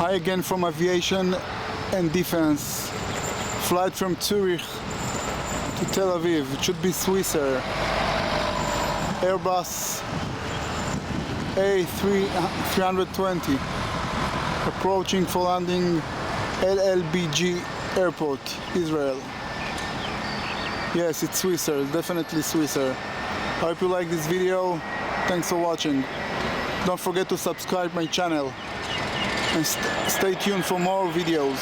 Hi again from aviation and defense. Flight from Zurich to Tel Aviv. It should be Swissair. Airbus A320 approaching for landing LLBG airport, Israel. Yes, it's Swissair, definitely Swissair. I hope you like this video. Thanks for watching. Don't forget to subscribe my channel and stay tuned for more videos.